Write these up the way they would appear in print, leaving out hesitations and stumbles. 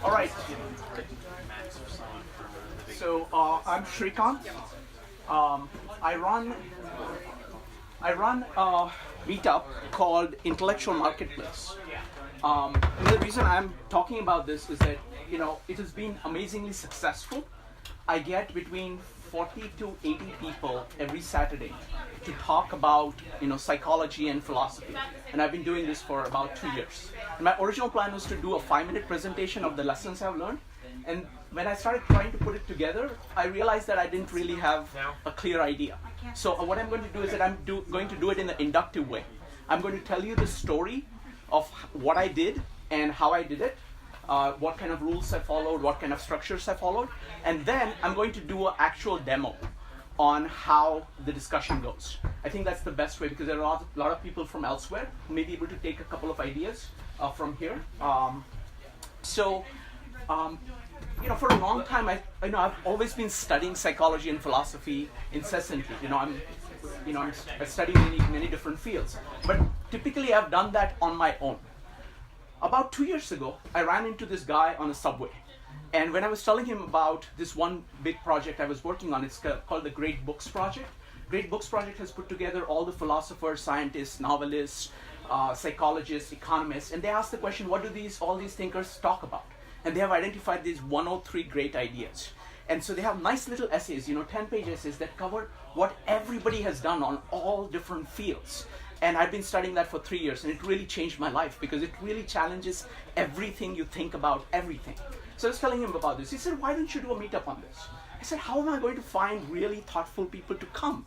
All right. So I'm Shrikant. Um, I run a meetup called Intellectual Marketplace. And the reason I'm talking about this is that it has been amazingly successful. I get between 40 to 80 people every Saturday to talk about psychology and philosophy, and I've been doing this for about 2 years. And my original plan was to do a 5-minute presentation of the lessons I've learned, and when I started trying to put it together, I realized that I didn't really have a clear idea. So what I'm going to do is that I'm going to do it in an inductive way. I'm going to tell you the story of what I did and how I did it, what kind of rules I followed, what kind of structures I followed, and then I'm going to do an actual demo on how the discussion goes. I think that's the best way because there are a lot of people from elsewhere who may be able to take a couple of ideas from here. For a long time, I've always been studying psychology and philosophy incessantly. I study many different fields, but typically I've done that on my own. About 2 years ago, I ran into this guy on a subway, and when I was telling him about this one big project I was working on, it's called the Great Books Project. Great Books Project has put together all the philosophers, scientists, novelists, psychologists, economists, and they asked the question, what do all these thinkers talk about? And they have identified these 103 great ideas. And so they have nice little essays, 10-page essays that cover what everybody has done on all different fields. And I've been studying that for 3 years, and it really changed my life because it really challenges everything you think about everything. So I was telling him about this. He said, why don't you do a meetup on this? I said, how am I going to find really thoughtful people to come?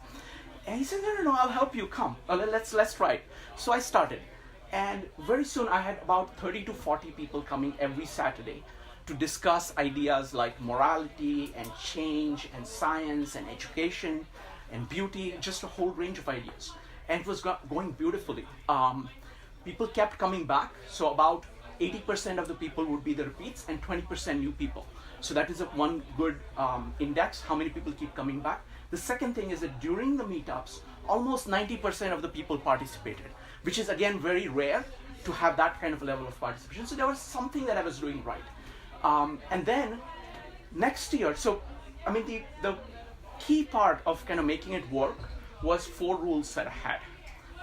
And he said, no, I'll help you come. Let's try it. So I started. And very soon I had about 30 to 40 people coming every Saturday to discuss ideas like morality and change and science and education and beauty, just a whole range of ideas. And it was going beautifully. People kept coming back, so about 80% of the people would be the repeats and 20% new people. So that is one good index, how many people keep coming back. The second thing is that during the meetups, almost 90% of the people participated, which is again very rare to have that kind of level of participation. So there was something that I was doing right. And then next year, the key part of kind of making it work was 4 rules that I had.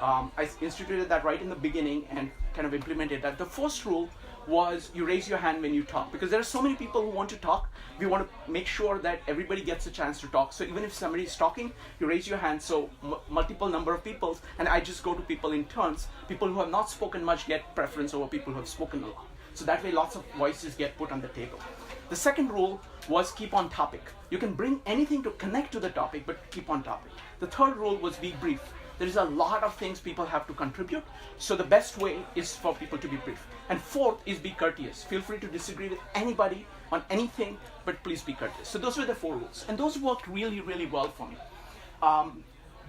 I instituted that right in the beginning and kind of implemented that. The first rule was you raise your hand when you talk, because there are so many people who want to talk. We want to make sure that everybody gets a chance to talk. So even if somebody is talking, you raise your hand, so multiple number of people, and I just go to people in turns. People who have not spoken much get preference over people who have spoken a lot. So that way lots of voices get put on the table. The second rule was keep on topic. You can bring anything to connect to the topic, but keep on topic. The third rule was be brief. There is a lot of things people have to contribute, so the best way is for people to be brief. And fourth is be courteous. Feel free to disagree with anybody on anything, but please be courteous. So those were the 4 rules, and those worked really, really well for me.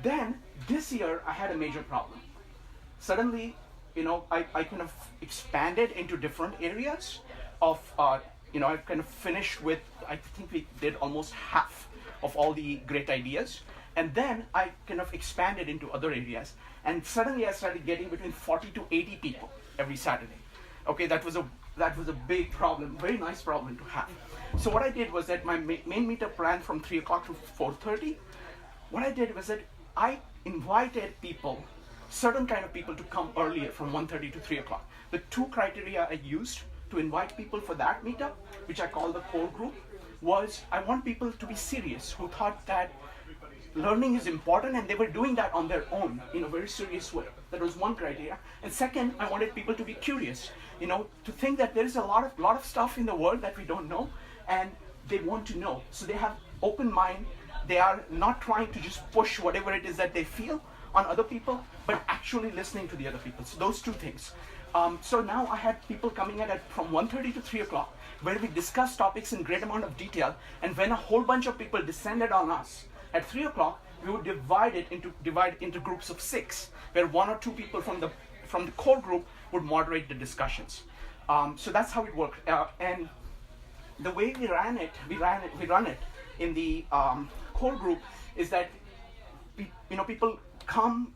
Then this year I had a major problem. Suddenly, I kind of expanded into different areas of, I kind of finished with, I think we did almost half of all the great ideas. And then I kind of expanded into other areas. And suddenly I started getting between 40 to 80 people every Saturday. Okay, that was a big problem, very nice problem to have. So what I did was that my main meetup ran from 3 o'clock to 4:30. What I did was that I invited people, certain kind of people, to come earlier from 1:30 to 3 o'clock. The 2 criteria I used to invite people for that meetup, which I call the core group, was I want people to be serious, who thought that learning is important and they were doing that on their own in a very serious way. That was one criteria. And second, I wanted people to be curious, to think that there is a lot of stuff in the world that we don't know and they want to know. So they have open mind. They are not trying to just push whatever it is that they feel on other people, but actually listening to the other people. So those 2 things. So now I had people coming in from 1:30 to 3 o'clock, where we discussed topics in great amount of detail. And when a whole bunch of people descended on us at 3 o'clock, we would divide into groups of 6, where 1 or 2 people from the core group would moderate the discussions. So that's how it worked. And the way we run it in the core group is that people come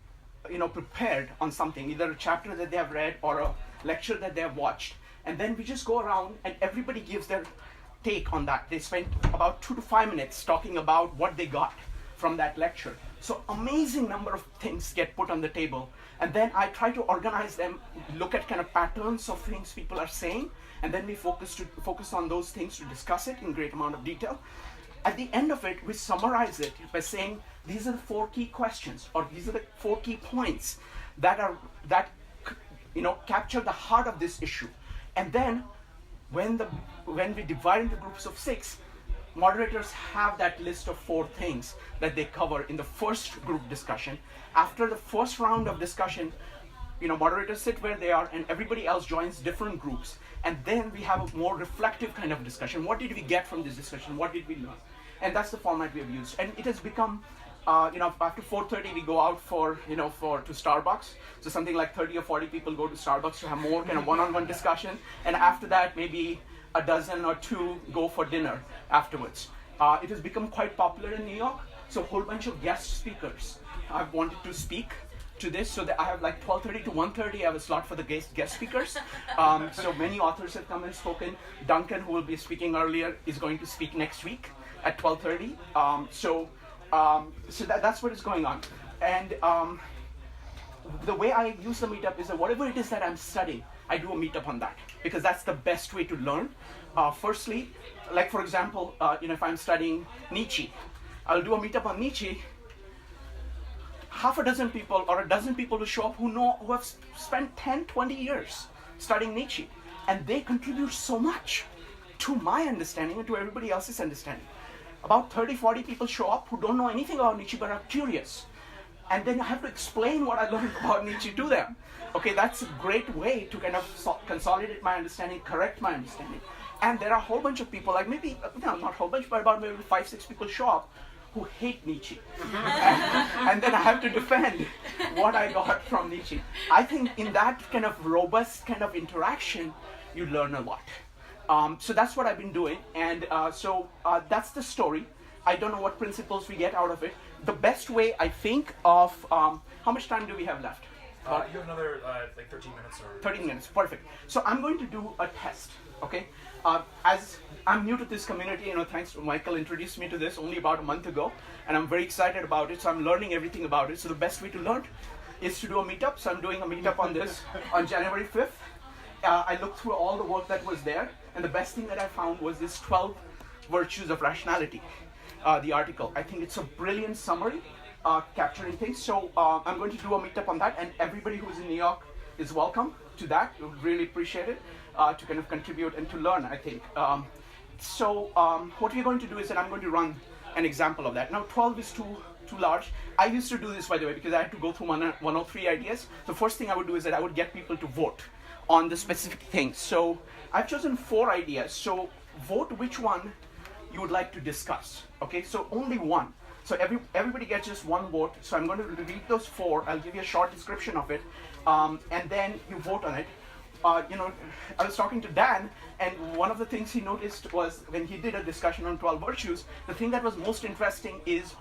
prepared on something, either a chapter that they have read or a lecture that they have watched, and then we just go around and everybody gives their take on that. They spend about 2 to 5 minutes talking about what they got from that lecture. So amazing number of things get put on the table, and then I try to organize them, look at kind of patterns of things people are saying, and then we focus on those things to discuss it in great amount of detail. At the end of it, we summarize it by saying these are the 4 key questions, or these are the 4 key points that capture the heart of this issue. And then when we divide into groups of 6, moderators have that list of 4 things that they cover in the first group discussion. After the first round of discussion, moderators sit where they are and everybody else joins different groups. And then we have a more reflective kind of discussion. What did we get from this discussion? What did we learn? And that's the format we have used. And it has become, after 4:30 we go out to Starbucks. So something like 30 or 40 people go to Starbucks to have more kind of one-on-one discussion. And after that, maybe a dozen or 2 go for dinner afterwards. It has become quite popular in New York. So a whole bunch of guest speakers have wanted to speak to this, so that I have like 12:30 to 1:30. I have a slot for the guest speakers. So many authors have come and spoken. Duncan, who will be speaking earlier, is going to speak next week at 12:30. So that's what is going on. And the way I use the meetup is that whatever it is that I'm studying, I do a meetup on that, because that's the best way to learn. Firstly, like for example, if I'm studying Nietzsche, I'll do a meetup on Nietzsche. Half a dozen people or a dozen people will show up who have spent 10, 20 years studying Nietzsche, and they contribute so much to my understanding and to everybody else's understanding. About 30, 40 people show up who don't know anything about Nietzsche but are curious, and then I have to explain what I learned about Nietzsche to them. Okay, that's a great way to kind of consolidate my understanding, correct my understanding. And there are a whole bunch of people, like maybe, not a whole bunch, but about maybe 5, 6 people show up who hate Nietzsche. And then I have to defend what I got from Nietzsche. I think in that kind of robust kind of interaction, you learn a lot. So that's what I've been doing. And so that's the story. I don't know what principles we get out of it. The best way I think of, how much time do we have left? You have another like 13 minutes or 13 minutes, perfect. So I'm going to do a test, okay? As I'm new to this community, thanks to Michael introduced me to this only about a month ago, and I'm very excited about it, so I'm learning everything about it. So the best way to learn is to do a meetup. So I'm doing a meetup on this on January 5th. I looked through all the work that was there, and the best thing that I found was this 12 Virtues of Rationality, the article. I think it's a brilliant summary capturing things. So I'm going to do a meetup on that, and everybody who's in New York is welcome to that. We would really appreciate it to kind of contribute and to learn, I think. What we're going to do is that I'm going to run an example of that. Now 12 is too large. I used to do this, by the way, because I had to go through 103 ideas. The first thing I would do is that I would get people to vote on the specific things. So I've chosen 4 ideas. So vote which one you would like to discuss. Okay, so only one. So everybody gets just one vote. So I'm going to read those 4. I'll give you a short description of it, and then you vote on it. I was talking to Dan, and one of the things he noticed was when he did a discussion on 12 virtues, the thing that was most interesting is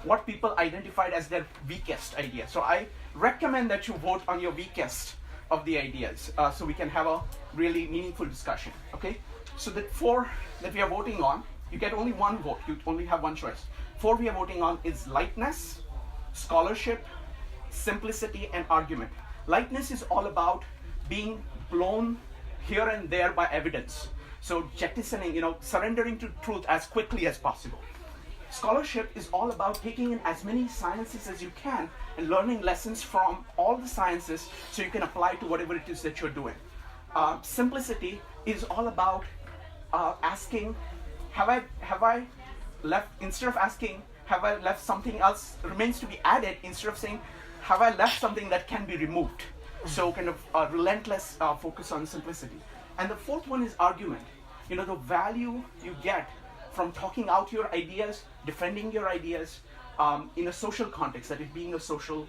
what people identified as their weakest idea. So I recommend that you vote on your weakest of the ideas, so we can have a really meaningful discussion. Okay, so the 4 that we are voting on, you get only one vote. You only have one choice. 4 we are voting on is lightness, scholarship, simplicity, and argument. Lightness is all about being blown here and there by evidence. So jettisoning, surrendering to truth as quickly as possible. Scholarship is all about taking in as many sciences as you can and learning lessons from all the sciences so you can apply to whatever it is that you're doing. Simplicity is all about asking, have I left, instead of asking, have I left something else remains to be added, instead of saying, have I left something that can be removed? So kind of a relentless focus on simplicity. And the 4th one is argument. The value you get from talking out your ideas, defending your ideas in a social context, that it being a social,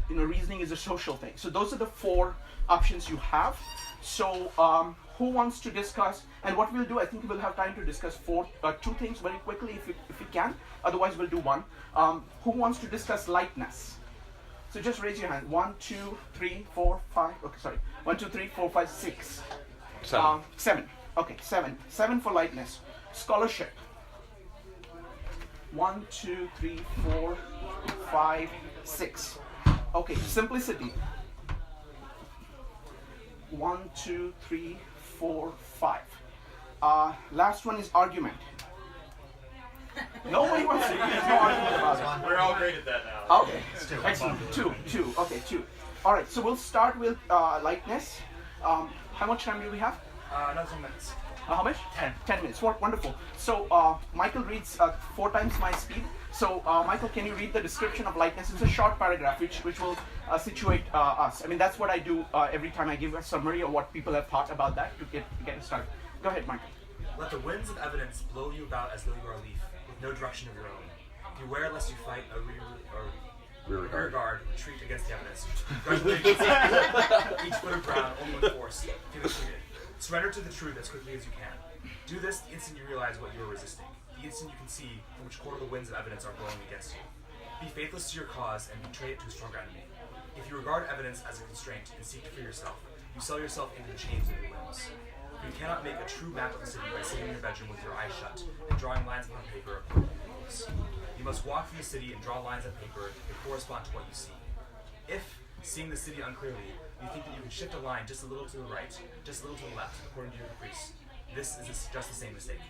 reasoning is a social thing. So those are the 4 options you have. So who wants to discuss, and what we'll do, I think we'll have time to discuss 2 things very quickly if we can, otherwise we'll do one. Who wants to discuss lightness? So just raise your hand. 1, 2, 3, 4, 5. Okay, sorry. 1, 2, 3, 4, 5, 6. 7. 7. Okay, 7. 7 for lightness. Scholarship. 1, 2, 3, 4, 5, 6. Okay, simplicity. 1, 2, 3, 4, 5. Last one is argument. Nobody wants to. There's no argument about it. We're all great at that now. Okay, excellent. 2. Okay, 2. All right, so we'll start with lightness. How much time do we have? Another 10 minutes. How much? 10. 10 minutes. Wonderful. So Michael reads 4 times my speed. So Michael, can you read the description of lightness? It's a short paragraph which will situate us. I mean, that's what I do every time I give a summary of what people have thought about that to get us started. Go ahead, Michael. Let the winds of evidence blow you about as though you are a leaf, with no direction of your own. Beware lest you fight a rear guard retreat against the evidence. Each foot of ground only with force. Feel defeated. Surrender to the truth as quickly as you can. Do this the instant you realize what you are resisting. The instant you can see from which quarter the winds of evidence are blowing against you. Be faithless to your cause and betray it to a stronger enemy. If you regard evidence as a constraint and seek to free yourself, you sell yourself into the chains of your limbs. You cannot make a true map of the city by sitting in your bedroom with your eyes shut and drawing lines upon paper of rules. You must walk through the city and draw lines on paper that correspond to what you see. If, seeing the city unclearly, you think that you can shift a line just a little to the right, just a little to the left, according to your caprice, this is just the same mistake.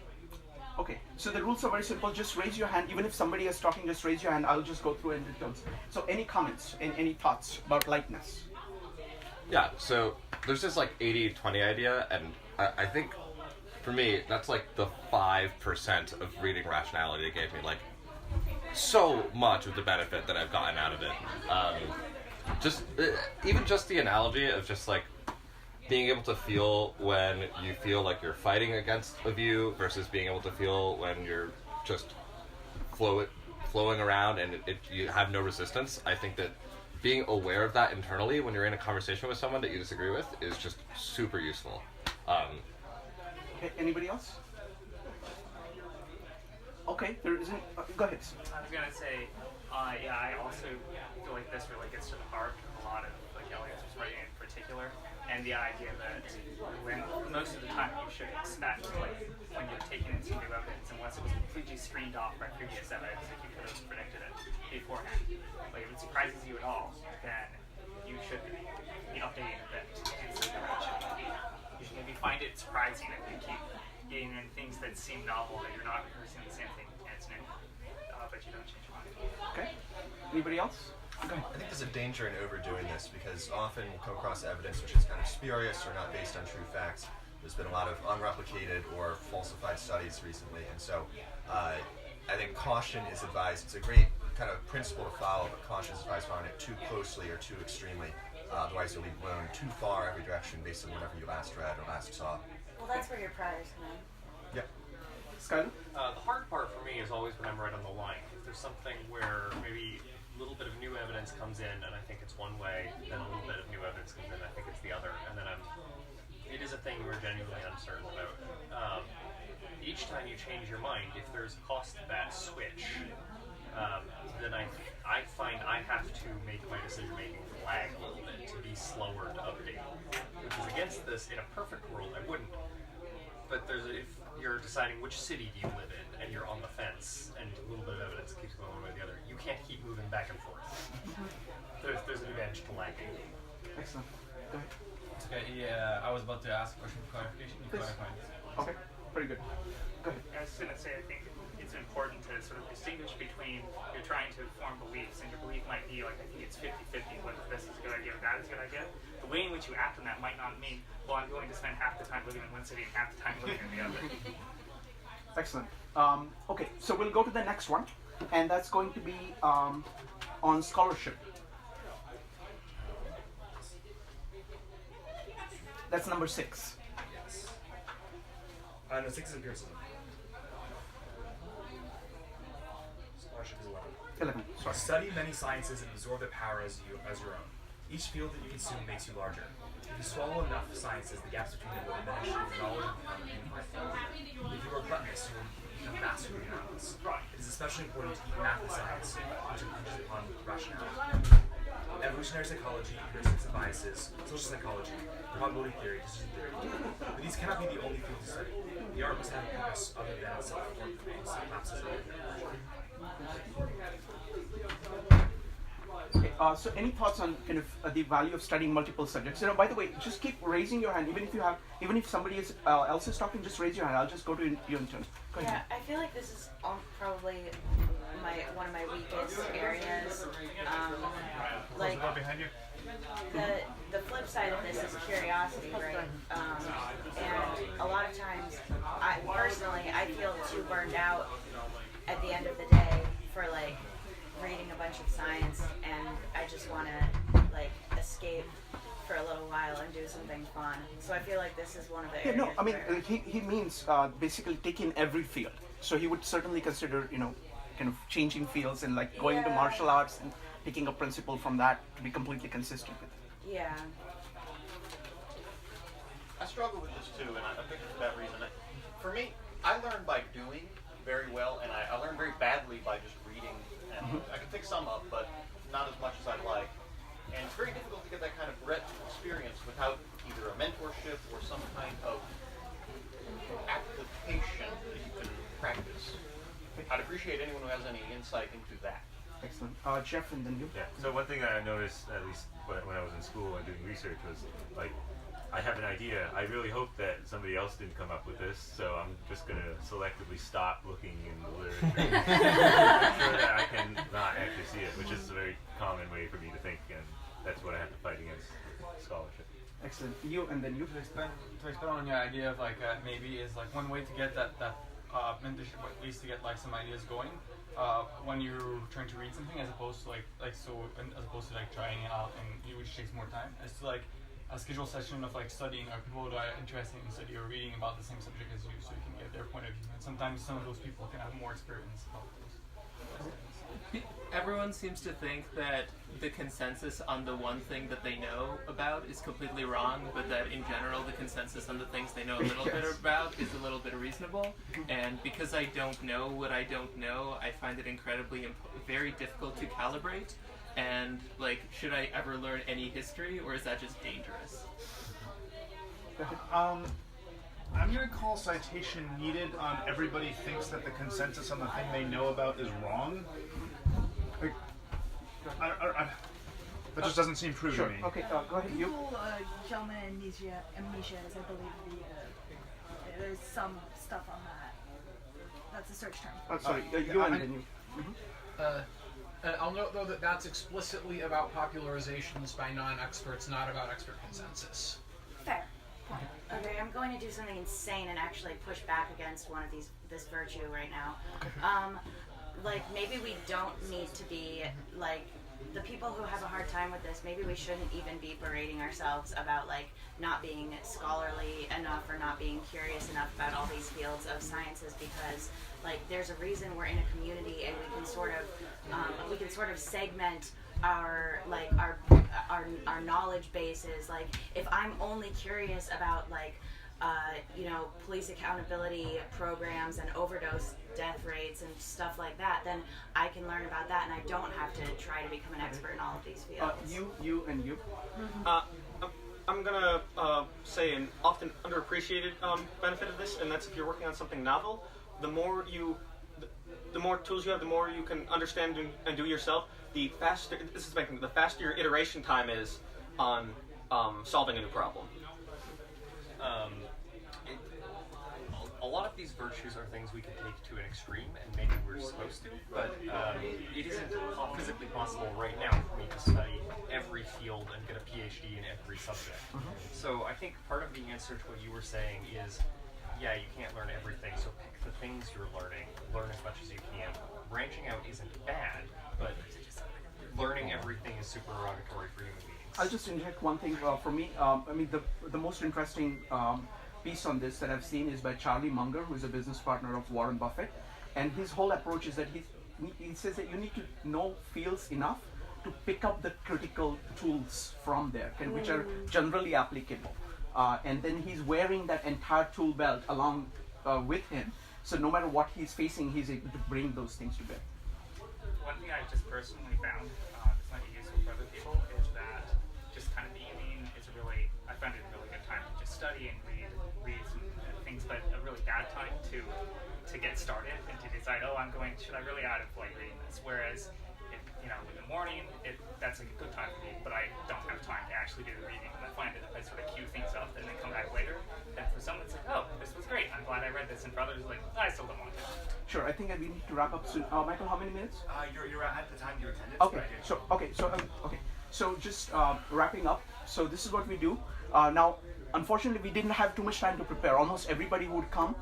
Okay, so the rules are very simple. Just raise your hand. Even if somebody is talking, just raise your hand. I'll just go through it in turns. So any comments and any thoughts about lightness? Yeah, so there's this like 80-20 idea, and I think for me, that's like the 5% of reading Rationality that gave me like so much of the benefit that I've gotten out of it. Even just the analogy of just like being able to feel when you feel like you're fighting against a view versus being able to feel when you're just flowing around and you have no resistance. I think that being aware of that internally when you're in a conversation with someone that you disagree with is just super useful. Anybody else? Okay, there isn't. Go ahead. I was gonna say, I also feel like this really gets to the heart of a lot of like Elliot's writing in particular, and the idea that when most of the time you should expect, like when you're taking in some new evidence, unless it was completely screened off by previous evidence, if you could have predicted it beforehand. Like if it surprises you at all, then you should be updating a bit in some direction. You should maybe find it surprising if you keep getting in things that seem novel, that you're not rehearsing the same thing and it's new, but you don't change your mind. Okay. Anybody else? Go ahead. I think there's a danger in overdoing this because often we'll come across evidence which is kind of spurious or not based on true facts. There's been a lot of unreplicated or falsified studies recently, and so I think caution is advised. It's a great kind of principle to follow, but caution is advised following it too closely or too extremely. Otherwise, you'll be blown too far every direction based on whatever you last read or last saw. Well, that's where your priors come in. Yep. Skyler? The hard part for me is always when I'm right on the line. If there's something where maybe a little bit of new evidence comes in and I think it's one way, then a little bit of new evidence comes in and I think it's the other, and then it is a thing we're genuinely uncertain about. Each time you change your mind, if there's a cost to that switch, then I find I have to make my decision making lag a little bit to be slower to update. Which is against this. In a perfect world, I wouldn't. But if you're deciding which city do you live in and you're on the fence and a little bit of evidence keeps going one way or the other, you can't keep moving back and forth. There's an advantage to lagging. Excellent. Go ahead. Okay, yeah, I was about to ask a question for clarification. You Please. clarified. Okay, very good. Go ahead. I was going to say, I think it's important to sort of distinguish between you're trying to form beliefs, and your belief might be like, I think it's 50-50, whether this is a good idea or that is a good idea. The way in which you act on that might not mean, well, I'm going to spend half the time living in one city and half the time living in the other. Excellent. Okay, so we'll go to the next one, and that's going to be on scholarship. That's number 6. Yes. No, 6 is empiricism. Scholarship is 11. 11. Sorry. Study many sciences and absorb their power as your own. Each field that you consume makes you larger. If you swallow enough sciences, the gaps between them will diminish and your knowledge will become infinite. If you are gluttonous, you will become master of your knowledge. It is especially important to eat math and science, which hinges upon rationality. evolutionary psychology, heuristics and biases, social psychology, probability theory, decision theory. But these cannot be the only fields to study. The art must have a purpose other than itself, or collapses in Okay, so any thoughts on kind of the value of studying multiple subjects? You know, by the way, just keep raising your hand. Even if somebody else is talking, just raise your hand. I'll just go to you in turn. Go ahead. Yeah, I feel like this is probably one of my weakest areas. Like behind you. the flip side of this is curiosity, right? And a lot of times, I feel too burned out at the end of the day for like reading a bunch of science, and I just want to like escape for a little while and do something fun. So I feel like this is one of the areas. No, I mean where he means basically take in every field. So he would certainly consider kind of changing fields and like going to martial arts and picking a principle from that to be completely consistent with it. yeah. I struggle with this too, and I think it's for that reason. For me, I learn by doing very well, and I learn very badly by just reading. And I can pick some up, but not as much as I'd like. And it's very difficult to get that kind of breadth of experience without either a mentorship or some kind of application that you can practice. I'd appreciate anyone who has any insight into that. Excellent. Jeff, and then you. Yeah. So one thing that I noticed, at least when I was in school and doing research, was like, I have an idea. I really hope that somebody else didn't come up with this, so I'm just going to selectively stop looking in the literature to make sure that I can not actually see it, which is a very common way for me to think, and that's what I have to fight against with scholarship. Excellent. You, and then you. To expand on your idea of like maybe is like one way to get that mentorship, or at least to get like some ideas going when you're trying to read something, as opposed to as opposed to like trying it out, and which takes more time, is to like a scheduled session of like studying, or people who are interested in study or reading about the same subject as you, so you can get their point of view. And sometimes some of those people can have more experience about those things. Everyone seems to think that the consensus on the one thing that they know about is completely wrong, but that in general the consensus on the things they know a little bit about is a little bit reasonable. And because I don't know what I don't know, I find it incredibly very difficult to calibrate. And like, should I ever learn any history, or is that just dangerous? I'm going to call citation needed on everybody thinks that the consensus on the thing they know about is wrong. Like, that just doesn't seem true to me. Okay, go ahead. You. Gelman and amnesia, I believe there's some stuff on that. That's a search term. Sorry, you and then you. I'll note, though, that that's explicitly about popularizations by non-experts, not about expert consensus. Fair. Okay, I'm going to do something insane and actually push back against this virtue right now. Like, maybe we don't need to be, like, the people who have a hard time with this, maybe we shouldn't even be berating ourselves about, like, not being scholarly enough or not being curious enough about all these fields of sciences, because, like, there's a reason we're in a community, and we can sort of segment our knowledge bases. Like, if I'm only curious about police accountability programs and overdose death rates and stuff like that, then I can learn about that, and I don't have to try to become an expert in all of these fields. You and you. I'm gonna say an often underappreciated benefit of this, and that's if you're working on something novel, the more tools you have, the more you can understand and do yourself. The faster your iteration time is on solving a new problem. A lot of these virtues are things we can take to an extreme, and maybe we're supposed to, but it isn't physically possible right now for me to study every field and get a PhD in every subject. So I think part of the answer to what you were saying is, yeah, you can't learn everything, so pick the things you're learning, learn as much as you can. Branching out isn't bad, but learning everything is supererogatory for human beings. I'll just inject one thing for me. I mean, the most interesting piece on this that I've seen is by Charlie Munger, who is a business partner of Warren Buffett, and his whole approach is that he says that you need to know fields enough to pick up the critical tools from there, which are generally applicable, and then he's wearing that entire tool belt along with him, so no matter what he's facing, he's able to bring those things to bear. One thing I just personally found, this might be useful for other people, is should I really out of like reading this? Whereas, if, in the morning, that's like a good time for me, but I don't have time to actually do the reading. And I find that if I sort of queue things up and then come back later, then for some it's like, oh, this was great, I'm glad I read this, and for others, like, I still don't want to. Sure, I think we need to wrap up soon. Michael, how many minutes? You're at the time you attended. Okay. So just wrapping up. So this is what we do. Now, unfortunately, we didn't have too much time to prepare. Almost everybody who would come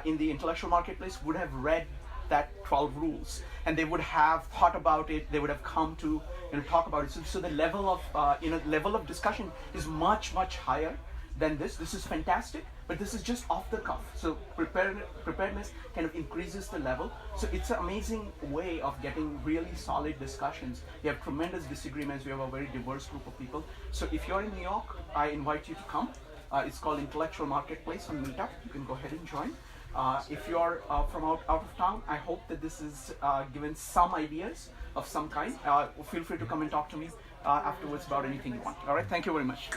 in the intellectual marketplace would have read that 12 rules, and they would have thought about it. They would have come to talk about it. So the level of discussion is much higher than this. This is fantastic, but this is just off the cuff. So preparedness kind of increases the level. So it's an amazing way of getting really solid discussions. We have tremendous disagreements. We have a very diverse group of people. So if you're in New York, I invite you to come. It's called Intellectual Marketplace on Meetup. You can go ahead and join. If you're from out of town, I hope that this has given some ideas of some kind. Feel free to come and talk to me afterwards about anything you want. All right, thank you very much.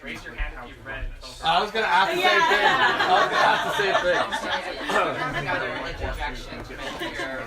Raise your hand if you've read. I was going to ask the same thing. Another interjection to make here.